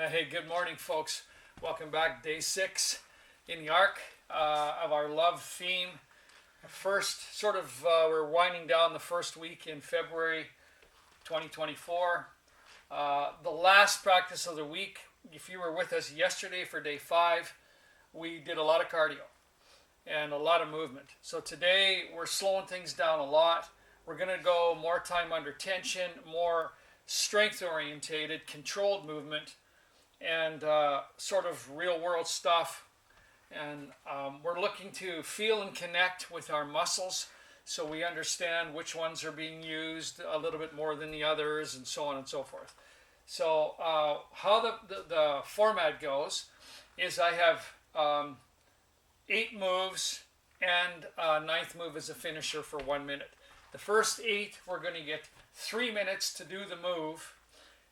Hey, good morning, folks. Welcome back, day 6 in the arc of our love theme. We're winding down the first week in February 2024. The last practice of the week, if you were with us yesterday for day 5, we did a lot of cardio and a lot of movement. So today we're slowing things down a lot. We're going to go more time under tension, more strength orientated, controlled movement, and sort of real world stuff. And we're looking to feel and connect with our muscles so we understand which ones are being used a little bit more than the others, and so on and so forth. So how the format goes is I have 8 moves and a 9th move as a finisher for 1 minute. The first 8, we're going to get 3 minutes to do the move.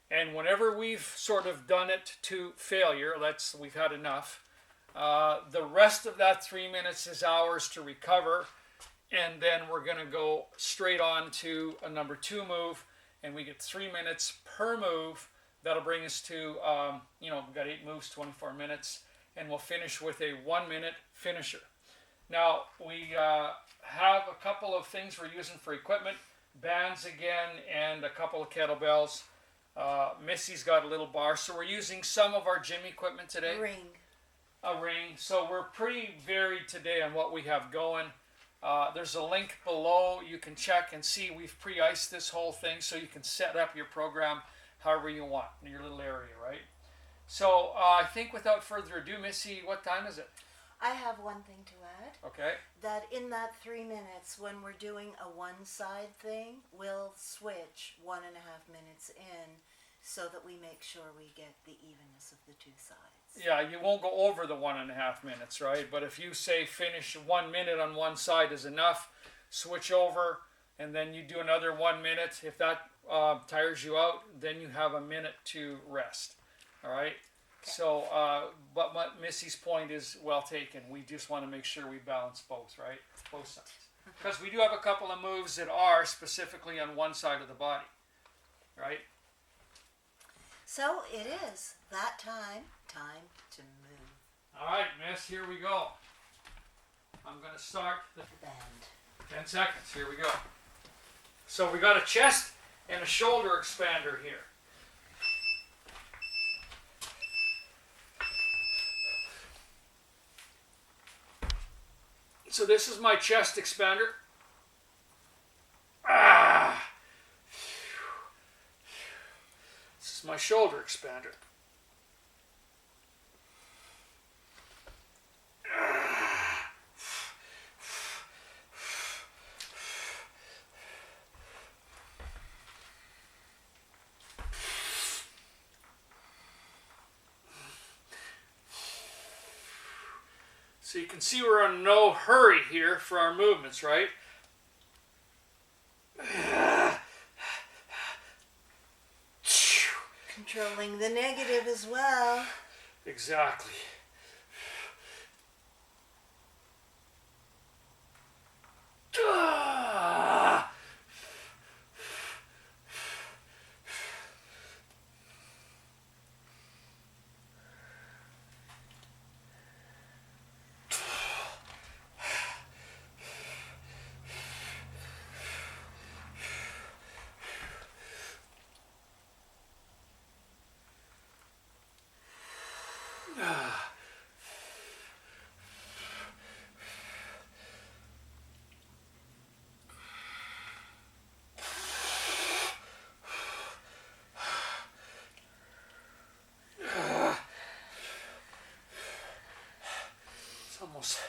And whenever we've sort of done it to failure, we've had enough. The rest of that 3 minutes is ours to recover. And then we're going to go straight on to a number 2 move. And we get 3 minutes per move. That'll bring us to, we've got 8 moves, 24 minutes. And we'll finish with a 1 minute finisher. Now, we have a couple of things we're using for equipment. Bands again, and a couple of kettlebells. Missy's got a little bar, so we're using some of our gym equipment today. A ring. So we're pretty varied today on what we have going. There's a link below. You can check and see we've pre-iced this whole thing so you can set up your program however you want in your little area, right? So I think without further ado, Missy, what time is it? I have one thing to add. Okay. That in that 3 minutes, when we're doing a one-side thing, we'll switch 1.5 minutes in so that we make sure we get the evenness of the 2 sides. Yeah, you won't go over the 1.5 minutes, right? But if you say finish 1 minute on one side is enough, switch over, and then you do another 1 minute. If that tires you out, then you have a minute to rest. All right? Okay. So, but Missy's point is well taken. We just want to make sure we balance both, right? Both sides. Because we do have a couple of moves that are specifically on one side of the body, right? So it is that time to move. All right, Miss, here we go. I'm going to start the band. 10 seconds. Here we go. So we got a chest and a shoulder expander here. So this is my chest expander. This is my shoulder expander. So you can see we're in no hurry here for our movements, right? Controlling the negative as well. Exactly. Almost.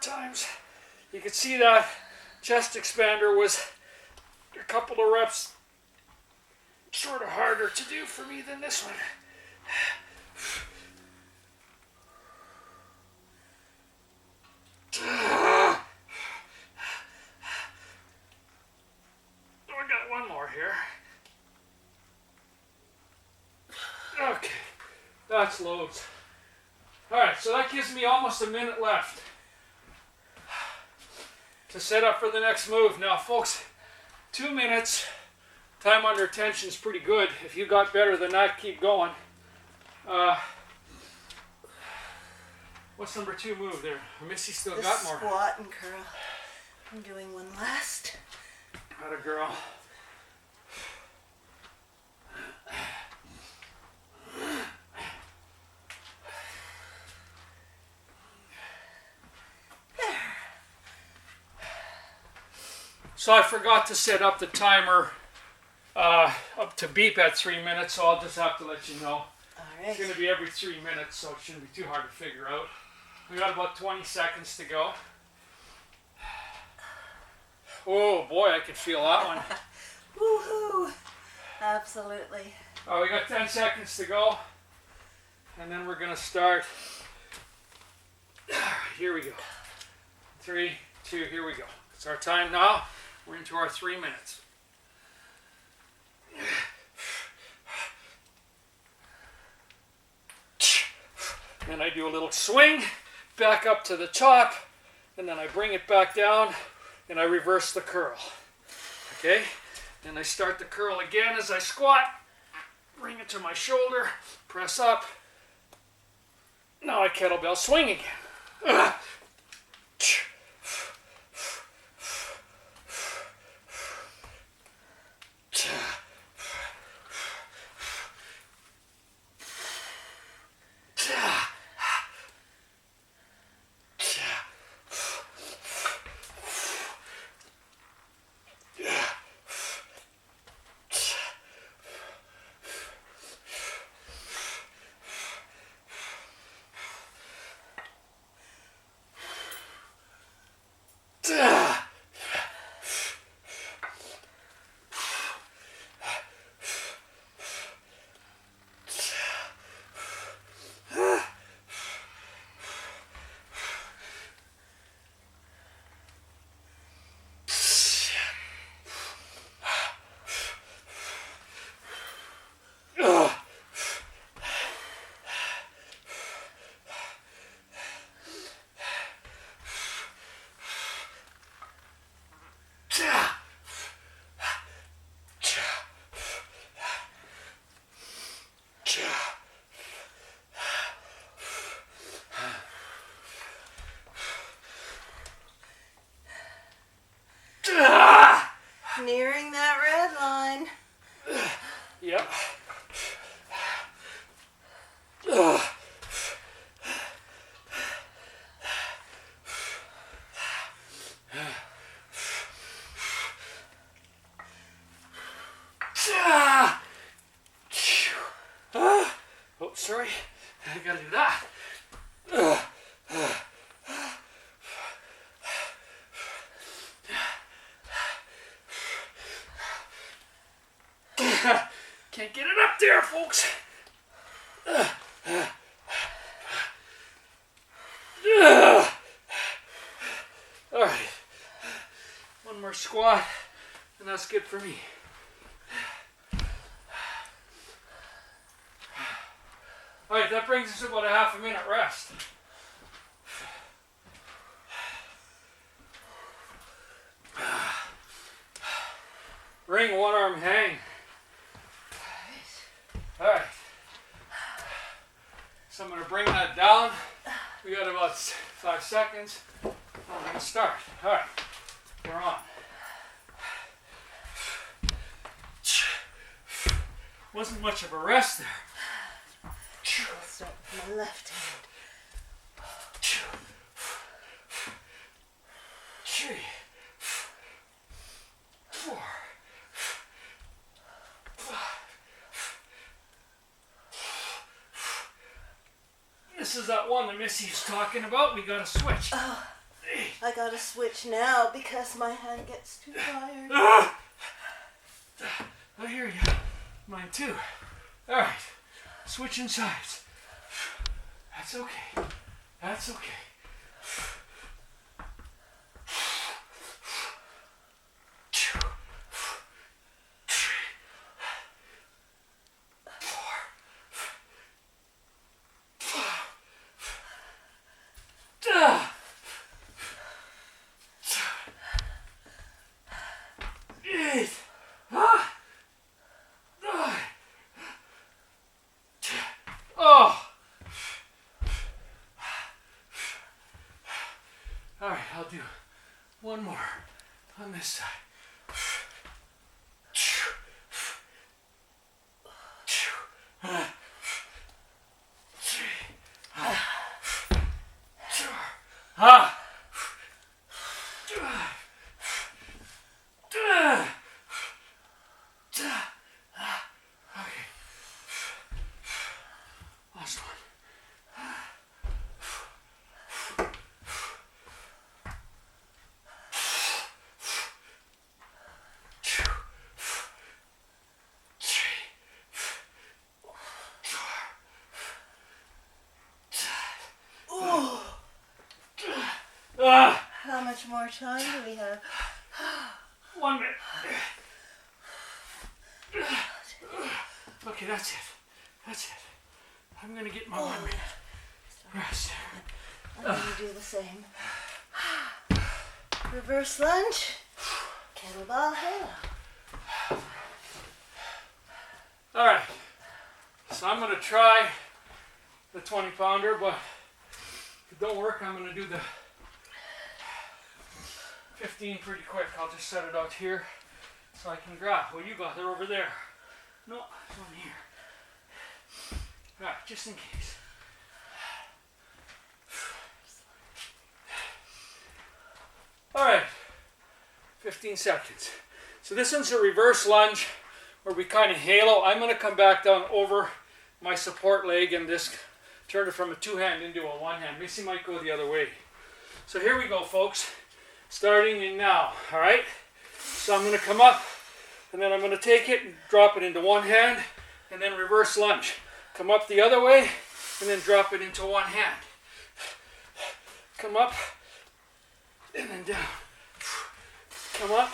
times. You can see that chest expander was a couple of reps sort of harder to do for me than this one. I got one more here. Okay, that's loads. Alright, so that gives me almost a minute left to set up for the next move. Now folks, 2 minutes, time under tension is pretty good. If you got better than that, keep going. What's number 2 move there? Missy still got more. Squat and curl. I'm doing one last. Atta girl. So I forgot to set up the timer up to beep at 3 minutes, so I'll just have to let you know. All right. It's going to be every 3 minutes, so it shouldn't be too hard to figure out. We got about 20 seconds to go. Oh boy, I can feel that one. Woohoo! Absolutely. Oh, we got 10 seconds to go, and then we're going to start. Here we go. 3, 2, here we go. It's our time now. We're into our 3 minutes. And I do a little swing back up to the top, and then I bring it back down, and I reverse the curl. Okay? And I start the curl again as I squat, bring it to my shoulder, press up. Now I kettlebell swing again. Nearing that red line. Yep. Oh, sorry. I gotta do that. Can't get it up there, folks. All right. One more squat, and that's good for me. All right, that brings us to about a half a minute rest. Ring, one arm hang. All right. So I'm going to bring that down. We got about 5 seconds. I'm going to start. All right. We're on. Wasn't much of a rest there. I'll start with my left hand. 3, 4, 5. This is that one that Missy was talking about. We got to switch. Oh. 8, I gotta switch now because my hand gets too tired. I hear you. Mine too. All right. Switching sides. That's okay. That's okay. Oh! All right, I'll do one more on this side. Okay. Last one. How much more time do we have? 1 minute. Okay, that's it. That's it. I'm gonna get my 1 minute rest. I'm gonna do the same. Reverse lunge. Kettlebell halo. All right. So I'm gonna try the 20 pounder, but if it don't work, I'm gonna do the 15 pretty quick. I'll just set it out here so I can grab. Well, you got it over there. No, it's on here. All right, just in case. All right, 15 seconds. So this one's a reverse lunge where we kind of halo. I'm going to come back down over my support leg and just turn it from a two-hand into a one-hand. Missy might go the other way. So here we go, folks. Starting in now, all right? So I'm going to come up, and then I'm going to take it and drop it into one hand, and then reverse lunge. Come up the other way, and then drop it into one hand. Come up, and then down. Come up,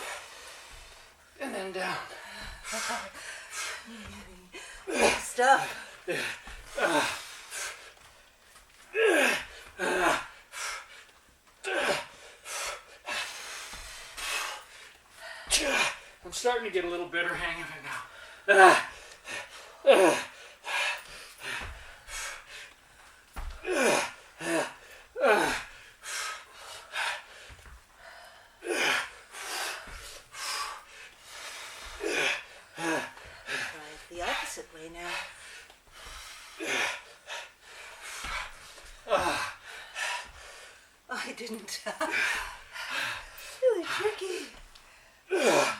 and then down. Stop. I'm starting to get a little better hang of it now. Try it the opposite way now. I didn't. Really tricky. There.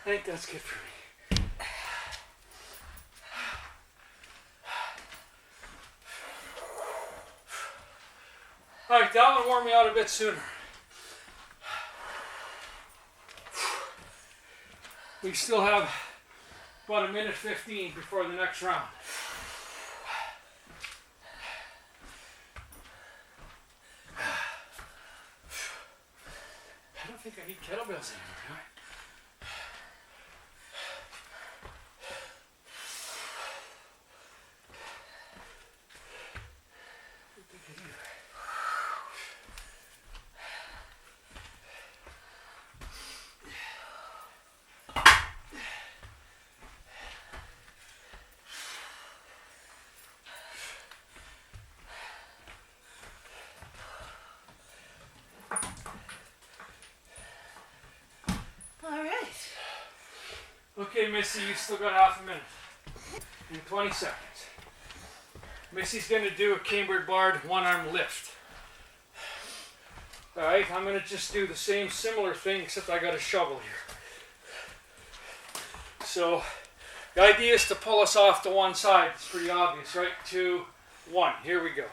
I think that's good for me. All right, that one wore me out a bit sooner. We still have about 1:15 before the next round. I don't think I need kettlebells anymore, do I? Okay, Missy, you still got half a minute and 20 seconds. Missy's going to do a cambered barred one-arm lift. Alright, I'm going to just do the same similar thing except I got a shovel here. So, the idea is to pull us off to one side. It's pretty obvious, right? 2, 1. Here we go.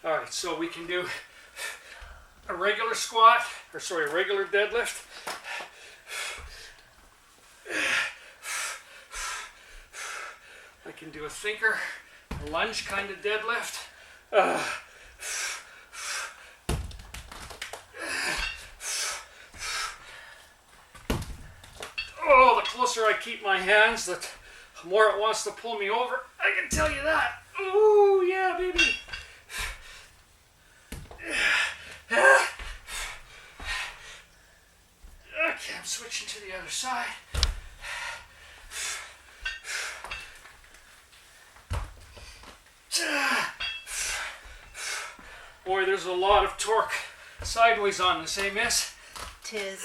Alright, so we can do a regular squat, a regular deadlift. I can do a thinker, a lunge kind of deadlift. Oh, the closer I keep my hands, the more it wants to pull me over. I can tell you that. Ooh, yeah, baby. Okay, I'm switching to the other side. Boy, there's a lot of torque sideways on this, eh, miss? Tis.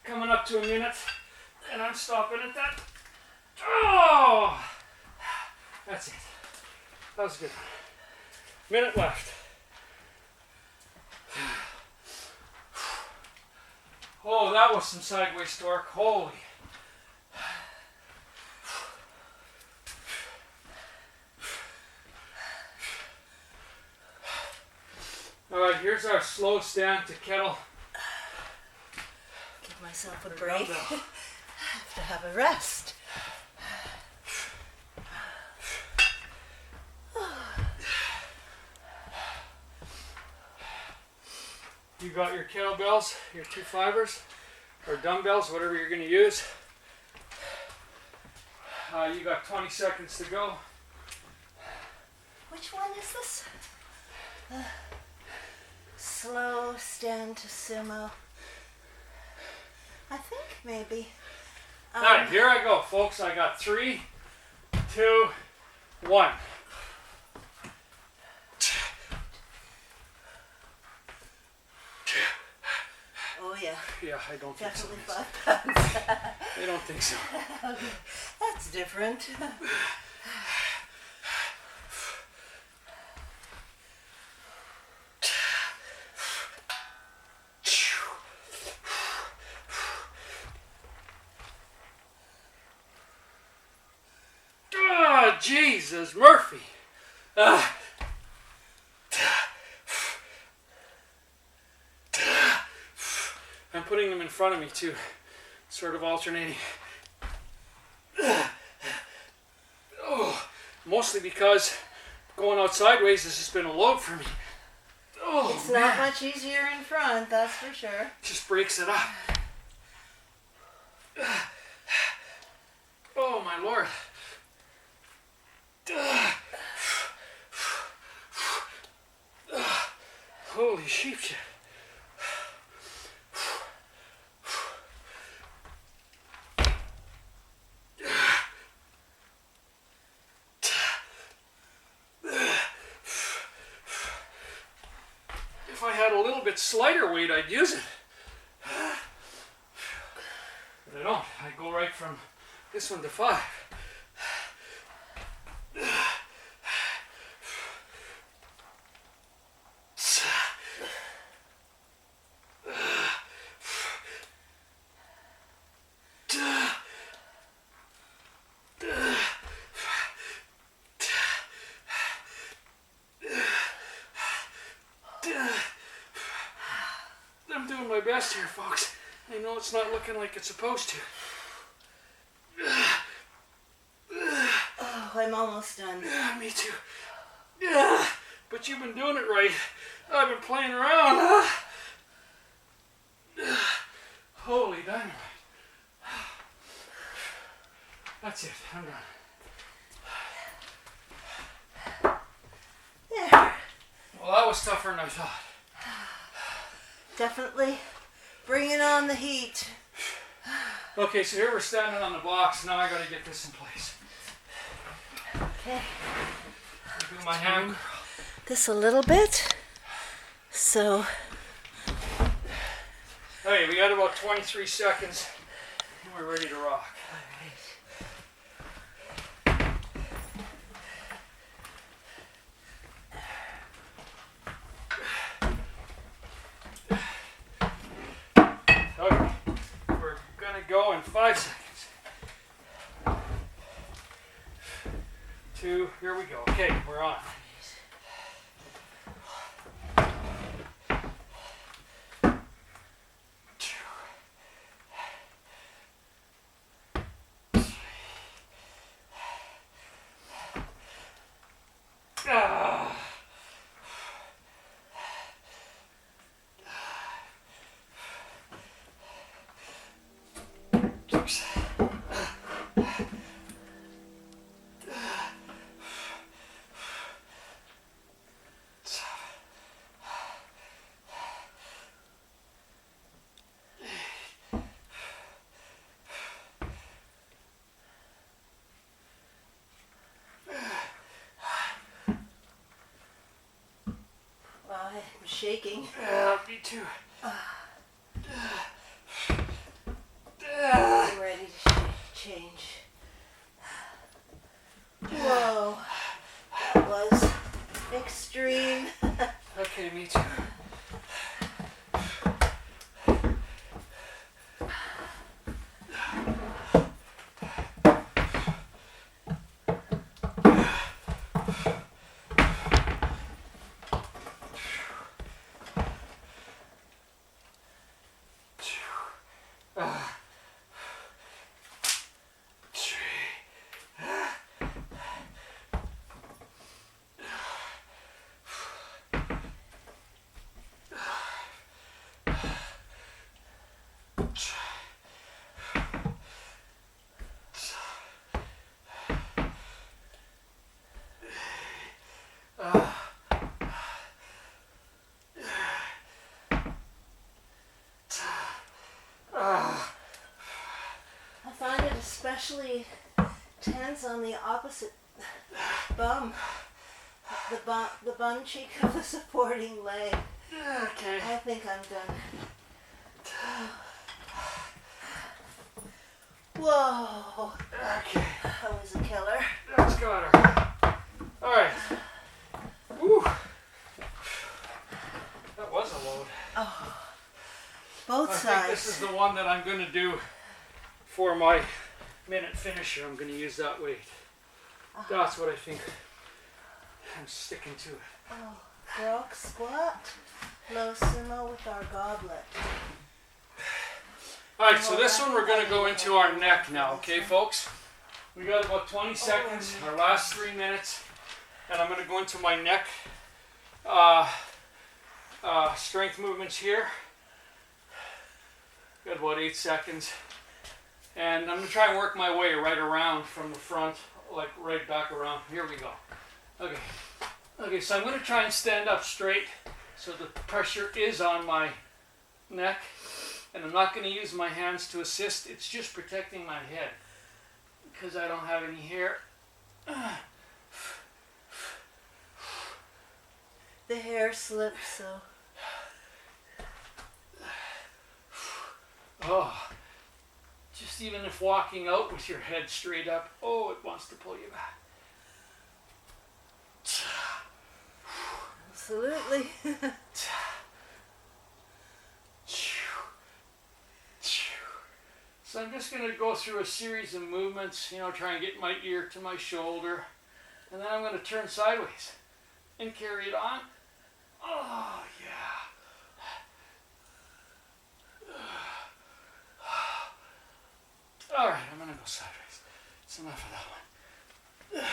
Coming up to a minute, and I'm stopping at that. Oh! That's it. That was a good one. Minute left. Oh, that was some sideways torque. Holy. All right, here's our slow stand to kettle. Give myself a break. Have to have a rest. You got your kettlebells, your 2 5s, or dumbbells, whatever you're going to use. You got 20 seconds to go. Which one is this? Slow stand to sumo. I think maybe. All right, here I go, folks. I got 3, 2, 1. Oh yeah. Yeah, I don't think so. Definitely 5 pounds. I don't think so. That's different. Oh, Jesus, Murphy. I'm putting them in front of me too, sort of alternating. Oh, mostly because going out sideways has just been a load for me. Oh, It's not much easier in front, that's for sure. just breaks it up. Oh my Lord. Holy sheep shit. If I had a little bit slighter weight, I'd use it. But I don't. I go right from this one to 5. best here, folks. I know it's not looking like it's supposed to. Oh, I'm almost done. Yeah, me too. Yeah, but you've been doing it right. I've been playing around. Holy dynamite. That's it. I'm done. There. Well, that was tougher than I thought. Definitely bringing on the heat. Okay, so here we're standing on the box. Now I gotta get this in place. Okay. Do my hand. This a little bit. So. Hey, we got about 23 seconds and we're ready to rock. Okay, we're gonna go in 5 seconds. 2, here we go. Okay, we're on. I'm shaking. Yeah, me too. I'm ready to change. Whoa. That was extreme. Okay, me too. I find it especially tense on the opposite bum. The bum cheek of the supporting leg. Okay. I think I'm done. Whoa. Okay. That was a killer. That's got her. All right. Woo. That was a load. Oh. Both I sides. think this is the one that I'm going to do for my minute finisher. I'm going to use that weight. That's what I think. I'm sticking to it. Oh. Frog squat. Low sumo with our goblet. Alright, so this one we're going to go into our neck now, okay folks? We got about 20 seconds, our last 3 minutes, and I'm going to go into my neck strength movements here. Got about 8 seconds. And I'm going to try and work my way right around from the front, like right back around. Here we go. Okay. Okay, so I'm going to try and stand up straight so the pressure is on my neck. And I'm not going to use my hands to assist. It's just protecting my head because I don't have any hair. The hair slips, so. Oh, just even if walking out with your head straight up, oh, it wants to pull you back. Absolutely. So I'm just going to go through a series of movements, try and get my ear to my shoulder. And then I'm going to turn sideways and carry it on. Oh, yeah. All right, I'm gonna go sideways. It's enough of that one.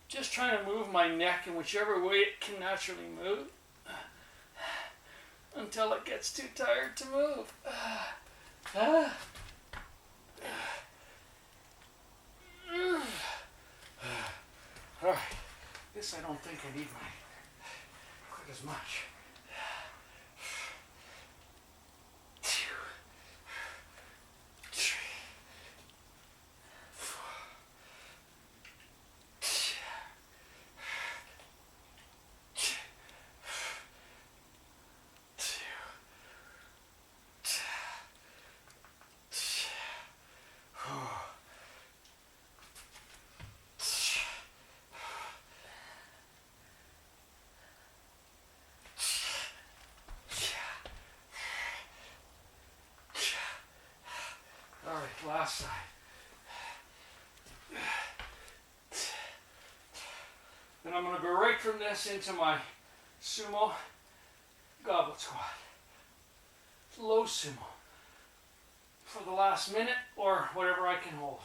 Just trying to move my neck in whichever way it can naturally move until it gets too tired to move. All right, this I don't think I need my quite as much. All right, last side. Then I'm going to go right from this into my sumo goblet squat. Low sumo. For the last minute or whatever I can hold.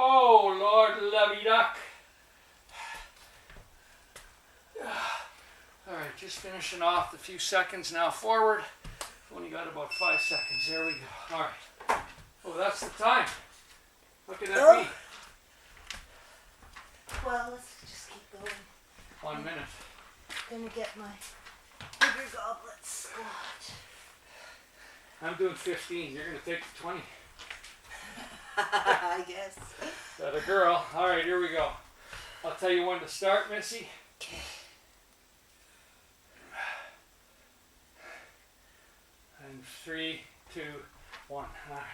Oh, Lord, lovey duck. All right, just finishing off the few seconds now forward. Only got about 5 seconds. There we go. All right. Oh, that's the time. What could that be? Well, let's just keep going. 1 minute. I'm gonna get my bigger goblet squat. I'm doing 15. You're going to take the 20. I guess. That a girl. All right, here we go. I'll tell you when to start, Missy. Okay. And 3, 2, 1. All right.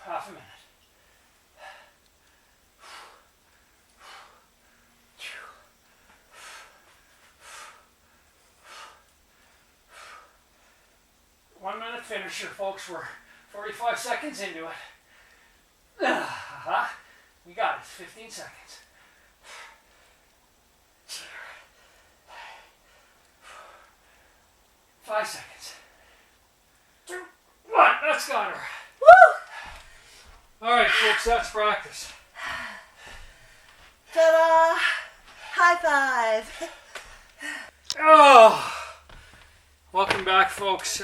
Half a minute. One minute finisher, folks. We're 45 seconds into it. We got it. 15 seconds. 5 seconds. 2, 1. That's got her. Woo! All right, folks, that's practice. Ta-da! High five! Oh, welcome back, folks.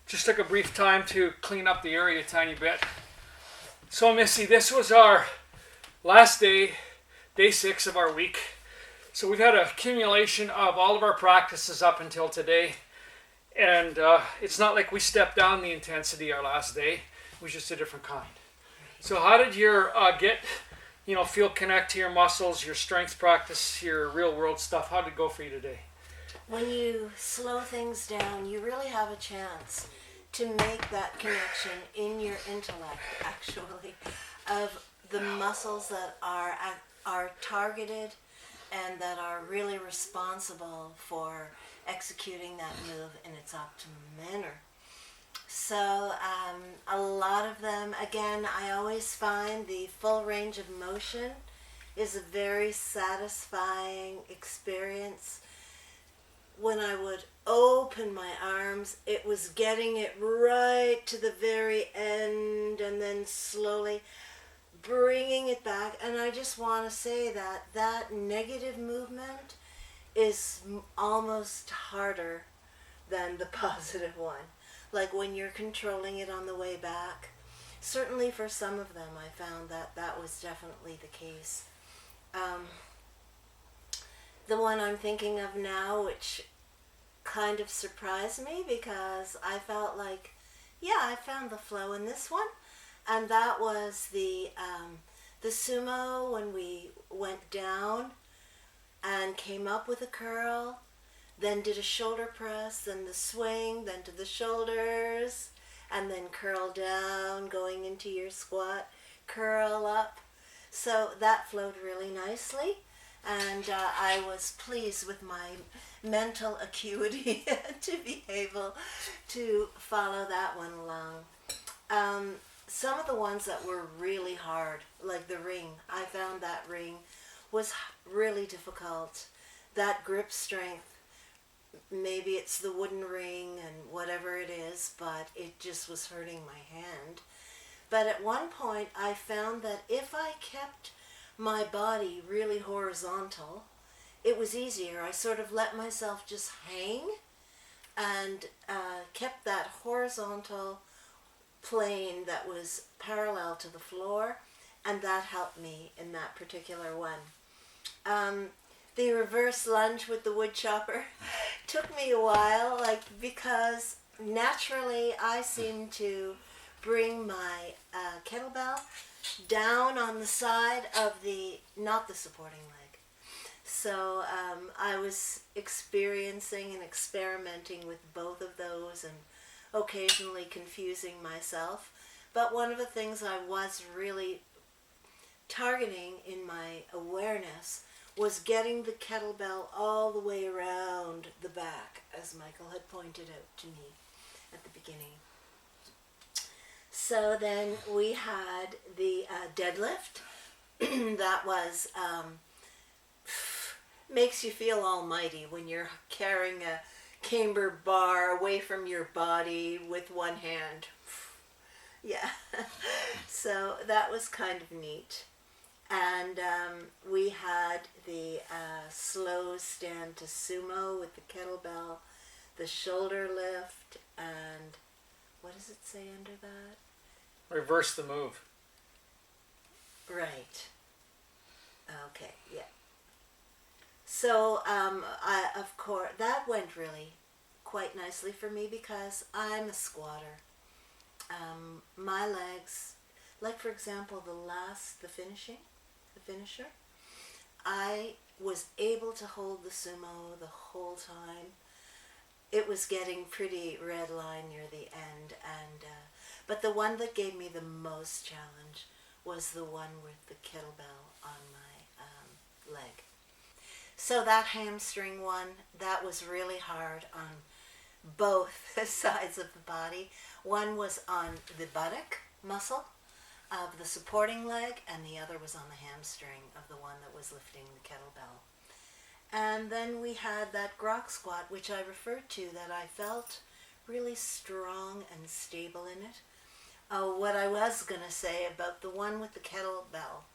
Just took a brief time to clean up the area a tiny bit. So, Missy, this was our last day, day 6 of our week. So we've had an accumulation of all of our practices up until today. And it's not like we stepped down the intensity our last day. It was just a different kind. So how did your feel connect to your muscles, your strength practice, your real world stuff? How did it go for you today? When you slow things down, you really have a chance to make that connection in your intellect, actually, of the muscles that are targeted and that are really responsible for executing that move in its optimum manner. So a lot of them, again, I always find the full range of motion is a very satisfying experience. When I would open my arms, it was getting it right to the very end and then slowly bringing it back. And I just want to say that that negative movement is almost harder than the positive one. Like when you're controlling it on the way back. Certainly for some of them, I found that that was definitely the case. The one I'm thinking of now, which kind of surprised me because I felt like, yeah, I found the flow in this one, and that was the sumo when we went down and came up with a curl, then did a shoulder press, then the swing, then to the shoulders, and then curl down, going into your squat, curl up. So that flowed really nicely, and I was pleased with my mental acuity to be able to follow that one along. Some of the ones that were really hard, like the ring, I found that ring was really difficult. That grip strength, maybe it's the wooden ring and whatever it is, but it just was hurting my hand. But at one point I found that if I kept my body really horizontal, it was easier. I sort of let myself just hang and kept that horizontal plane that was parallel to the floor, and that helped me in that particular one. The reverse lunge with the wood chopper took me a while, because naturally I seem to bring my kettlebell down on the side of not the supporting leg. So I was experiencing and experimenting with both of those and occasionally confusing myself. But one of the things I was really targeting in my awareness was getting the kettlebell all the way around the back, as Michael had pointed out to me at the beginning. So then we had the deadlift. That was, makes you feel almighty when you're carrying a camber bar away from your body with one hand. Yeah. So that was kind of neat. And we had the slow stand to sumo with the kettlebell, the shoulder lift, and what does it say under that? Reverse the move. Right. Okay, yeah. So, of course, that went really quite nicely for me because I'm a squatter. My legs, like for example, the finisher, I was able to hold the sumo the whole time. It was getting pretty red line near the end, but the one that gave me the most challenge was the one with the kettlebell on my leg. So that hamstring one, that was really hard on both sides of the body. One was on the buttock muscle of the supporting leg, and the other was on the hamstring of the one that was lifting the kettlebell. And then we had that grok squat, which I referred to, that I felt really strong and stable in it. What I was going to say about the one with the kettlebell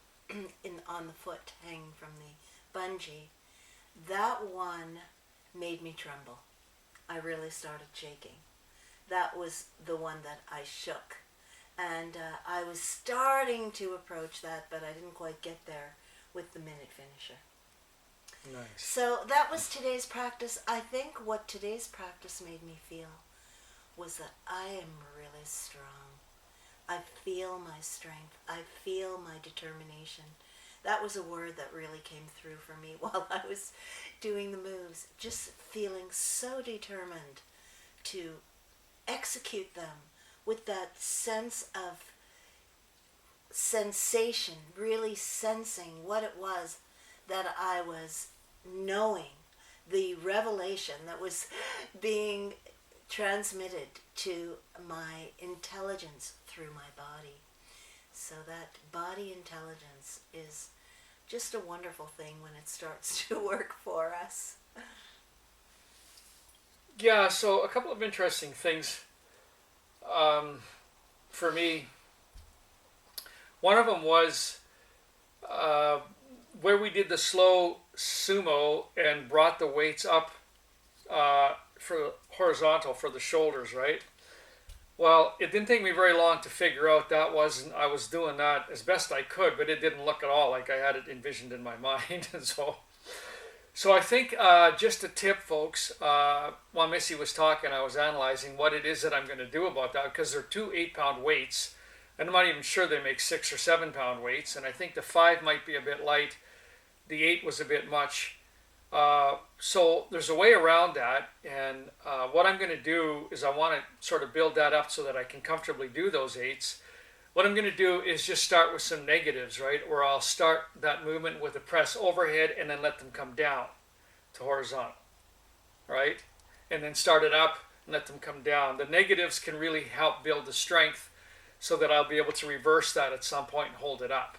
on the foot hanging from the bungee, that one made me tremble. I really started shaking. That was the one that I shook. And I was starting to approach that, but I didn't quite get there with the minute finisher. Nice. So that was today's practice. I think what today's practice made me feel was that I am really strong. I feel my strength. I feel my determination. That was a word that really came through for me while I was doing the moves. Just feeling so determined to execute them with that sense of sensation, really sensing what it was that I was knowing, the revelation that was being transmitted to my intelligence through my body. So that body intelligence is just a wonderful thing when it starts to work for us. Yeah, so a couple of interesting things for me. One of them was where we did the slow sumo and brought the weights up for horizontal for the shoulders, right? Well, it didn't take me very long to figure out that wasn't, I was doing that as best I could, but it didn't look at all like I had it envisioned in my mind. And so I think just a tip, folks, while Missy was talking, I was analyzing what it is that I'm going to do about that, because they're two 8-pound weights, and I'm not even sure they make 6 or 7-pound weights, and I think the 5 might be a bit light, the 8 was a bit much. So there's a way around that, and what I'm going to do is I want to sort of build that up so that I can comfortably do those 8s. What I'm going to do is just start with some negatives, right? Where I'll start that movement with a press overhead and then let them come down to horizontal, right? And then start it up and let them come down. The negatives can really help build the strength so that I'll be able to reverse that at some point and hold it up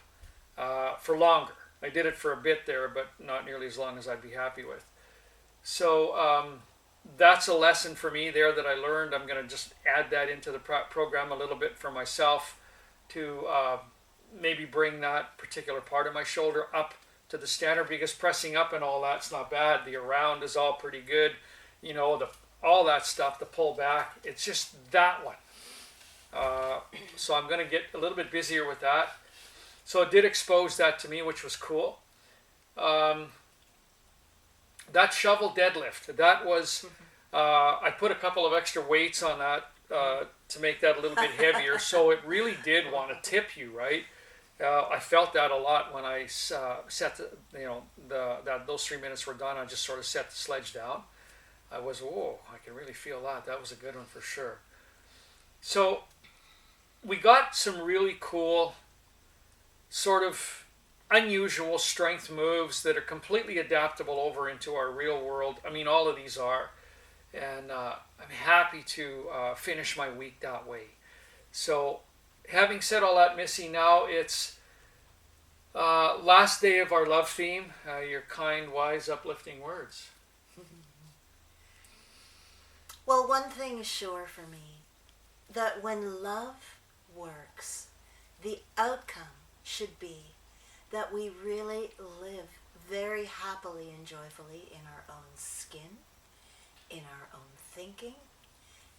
for longer. I did it for a bit there, but not nearly as long as I'd be happy with. So that's a lesson for me there that I learned. I'm going to just add that into the program a little bit for myself to maybe bring that particular part of my shoulder up to the standard, because pressing up and all that's not bad. The around is all pretty good. You know, all that stuff, the pull back, it's just that one. So I'm going to get a little bit busier with that. So it did expose that to me, which was cool. That shovel deadlift, that was, I put a couple of extra weights on that to make that a little bit heavier. So it really did want to tip you, right? I felt that a lot when I set, those 3 minutes were done. I just sort of set the sledge down. I was, whoa, I can really feel that. That was a good one for sure. So we got some really cool, sort of unusual strength moves that are completely adaptable over into our real world. I mean, all of these are. And I'm happy to finish my week that way. So having said all that, Missy, now it's last day of our love theme, your kind, wise, uplifting words. Well, one thing is sure for me, that when love works, the outcome should be that we really live very happily and joyfully in our own skin, in our own thinking,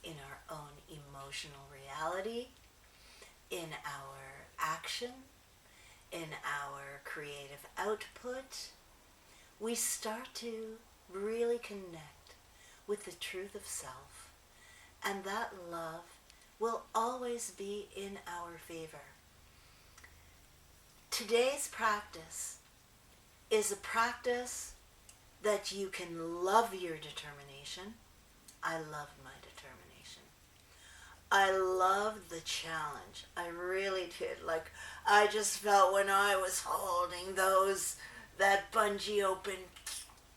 in our own emotional reality, in our action, in our creative output. We start to really connect with the truth of self, and that love will always be in our favor. Today's practice is a practice that you can love your determination. I loved my determination. I loved the challenge. I really did. Like, I just felt when I was holding that bungee open,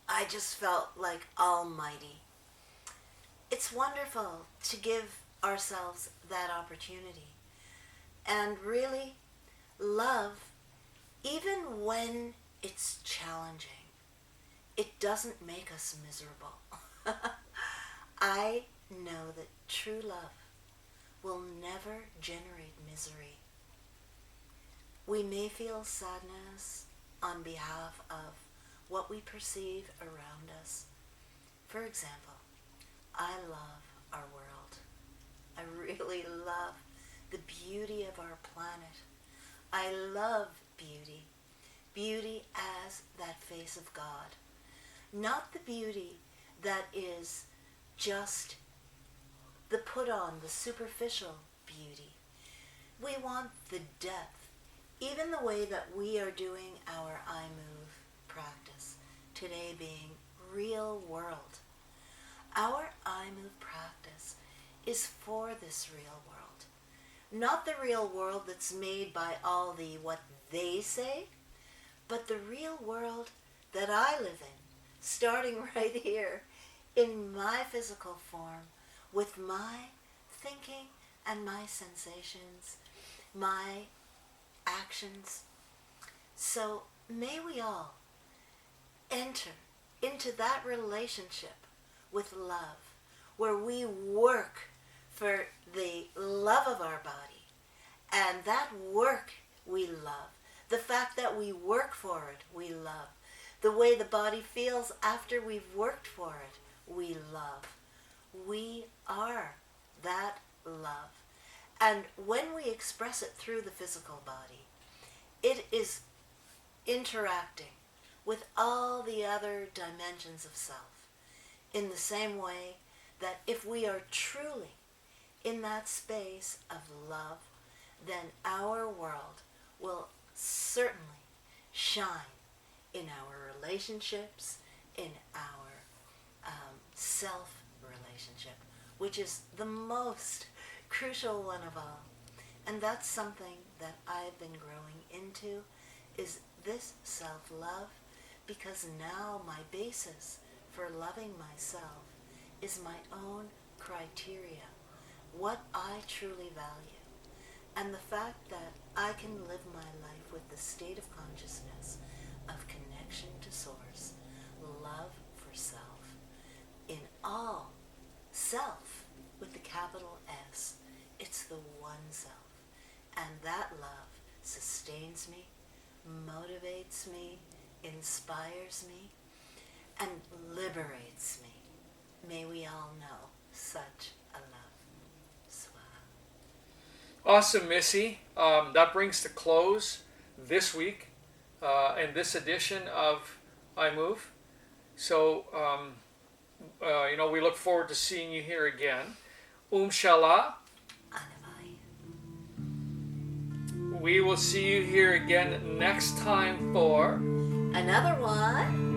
I just felt like almighty. It's wonderful to give ourselves that opportunity and really love, even when it's challenging. It doesn't make us miserable. I know that true love will never generate misery. We may feel sadness on behalf of what we perceive around us. For example, I love our world. I really love the beauty of our planet. I love beauty. Beauty as that face of God. Not the beauty that is just the put on, the superficial beauty. We want the depth. Even the way that we are doing our moove practice, today being real world. Our moove practice is for this real world. Not the real world that's made by all the what they say, but the real world that I live in, starting right here in my physical form, with my thinking and my sensations, my actions. So may we all enter into that relationship with love, where we work for the love of our body, and that work we love. The fact that we work for it, we love. the way the body feels after we've worked for it, we love. We are that love. And when we express it through the physical body, it is interacting with all the other dimensions of self in the same way that if we are truly in that space of love, then our world will certainly shine in our relationships, in our self-relationship, which is the most crucial one of all. And that's something that I've been growing into, is this self-love, because now my basis for loving myself is my own criteria, what I truly value. And the fact that I can live my life with the state of consciousness of connection to Source, love for self, in all self with the capital S. It's the one self. And that love sustains me, motivates me, inspires me, and liberates me. May we all know such a love. Swaha. Awesome, Missy. That brings to close this week and this edition of iMove. So, we look forward to seeing you here again. Shala. Anavai. We will see you here again next time for Another one.